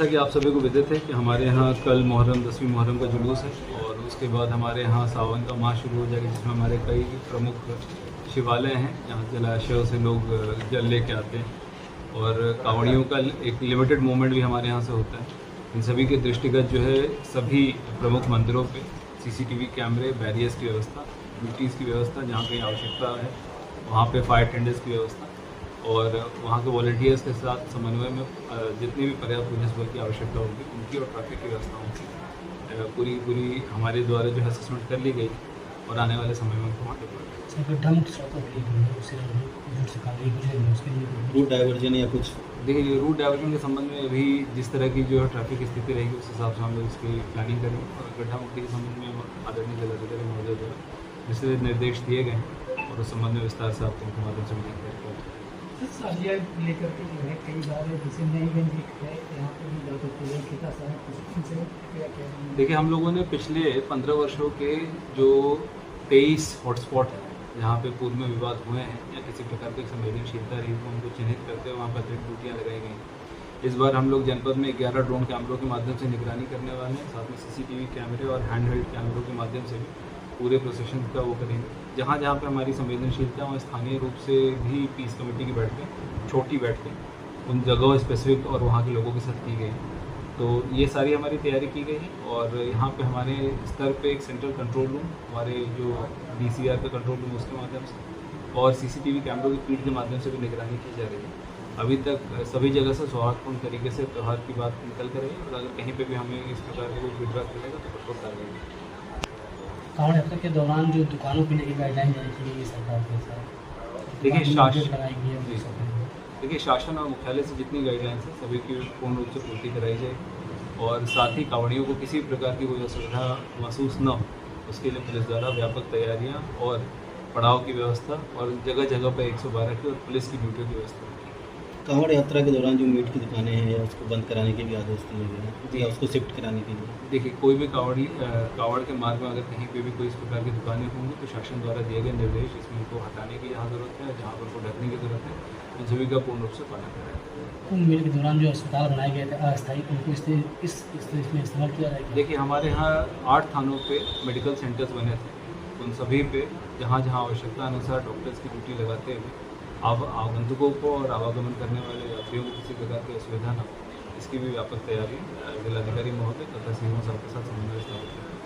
कि आप सभी को विदित है कि हमारे यहाँ कल मुहर्रम 10वीं मुहर्रम का जुलूस है और उसके बाद हमारे यहाँ सावन का माह शुरू हो जाएगा, जिसमें हमारे कई प्रमुख शिवालय हैं जहाँ जलाशयों से लोग जल लेके आते हैं और कांवड़ियों का एक लिमिटेड मूवमेंट भी हमारे यहाँ से होता है। इन सभी के दृष्टिगत जो है सभी प्रमुख मंदिरों पे सीसीटीवी कैमरे, बैरियर्स की व्यवस्था, ड्यूटीज़ की व्यवस्था, जहाँ कहीं आवश्यकता है वहाँ पे फायर टेंडर्स की व्यवस्था और वहाँ के वॉलंटियर्स के साथ समन्वय में जितनी भी पर्याप्त पुलिस बल की आवश्यकता होगी उनकी और ट्रैफिक की व्यवस्था होगी पूरी हमारे द्वारा जो है असेसमेंट कर ली गई और आने वाले समय में वहाँ रूट डाइवर्जन या कुछ देखिए, रूट डाइवर्जन के संबंध में अभी जिस तरह की जो है ट्रैफिक स्थिति रहेगी उस हिसाब से हम लोग इसकी प्लानिंग करेंगे और गड्ढा मुक्ति के संबंध में आदरणीय जिलाधिकारी महोदय द्वारा जिससे निर्देश दिए गए हैं और उस संबंध में विस्तार से आपको उनके माध्यम से मीटिंग करेंगे। लेकर के जो है कई बार जैसे नईगंज है यहाँ पर भी बात होती है खिता साहब। देखिए, हम लोगों ने पिछले 15 वर्षों के जो 23 हॉटस्पॉट हैं जहाँ पे पूर्व में विवाद हुए हैं या किसी प्रकार की संवेदनशीलता रही है उनको चिन्हित करते हुए वहाँ पर अतिरिक्त ड्यूटियाँ लगाई गई। इस बार हम लोग जनपद में 11 ड्रोन कैमरों के माध्यम से निगरानी करने वाले हैं, साथ में सीसीटीवी कैमरे और हैंडहेल्ड कैमरों के माध्यम से भी पूरे प्रोसेशन का वो करेंगे। जहाँ जहाँ पे हमारी संवेदनशीलता वहाँ स्थानीय रूप से भी पीस कमेटी की बैठकें, छोटी बैठकें उन जगहों स्पेसिफिक और वहाँ के लोगों के साथ की गई। तो ये सारी हमारी तैयारी की गई है और यहाँ पे हमारे स्तर पे एक सेंट्रल कंट्रोल रूम, हमारे जो DCR का कंट्रोल रूम उसके माध्यम से और सीसीटीवी कैमरों की फीड के माध्यम से भी निगरानी की जा रही है। अभी तक सभी जगह से सौहार्दपूर्ण तरीके से त्यौहार की बात निकल कर रही है और अगर कहीं पे भी हमें इस प्रकार का कोई फीडबैक मिलेगा तो कठोर कार्रवाई। कांवड़ यात्रा के दौरान जो दुकानों पर लेके गाइडलाइन जारी की गई सरकार के साथ, देखिए शासन और मुख्यालय से जितनी गाइडलाइंस है सभी की पूर्ण रूप से पूर्ति कराई जाएगी और साथ ही कांवड़ियों को किसी प्रकार की कोई असुविधा महसूस न हो उसके लिए पुलिस द्वारा व्यापक तैयारियां और पड़ाव की व्यवस्था और जगह जगह पर 112 की और पुलिस की ड्यूटी की व्यवस्था। कांवड़ यात्रा के दौरान जो मीट की दुकानें हैं या उसको बंद कराने के भी आदेश दिए गए हैं या उसको शिफ्ट कराने के लिए? देखिए, कोई भी कांवड़ के मार्ग में अगर कहीं पे भी कोई इस प्रकार की दुकानें होंगी तो शासन द्वारा दिए गए निर्देश इसमें उनको हटाने की जहाँ ज़रूरत है, जहाँ पर उनको ढकने की ज़रूरत है उन सभी का पूर्ण रूप से पालन करें। कुंभ मेले के दौरान जो अस्पताल बनाए गए थे अस्थायी, उनको इसमें इस्तेमाल किया जाएगा? देखिए, हमारे यहाँ 8 थानों पे मेडिकल सेंटर्स बने थे, उन सभी पे जहाँ जहाँ आवश्यकता अनुसार डॉक्टर्स की ड्यूटी लगाते हुए आगंतुकों को और आवागमन करने वाले यात्रियों को किसी प्रकार की असुविधा न हो इसकी भी व्यापक तैयारी जिलाधिकारी महोदय तथा सीएमओ साहब के साथ समन्वय स्थापित है।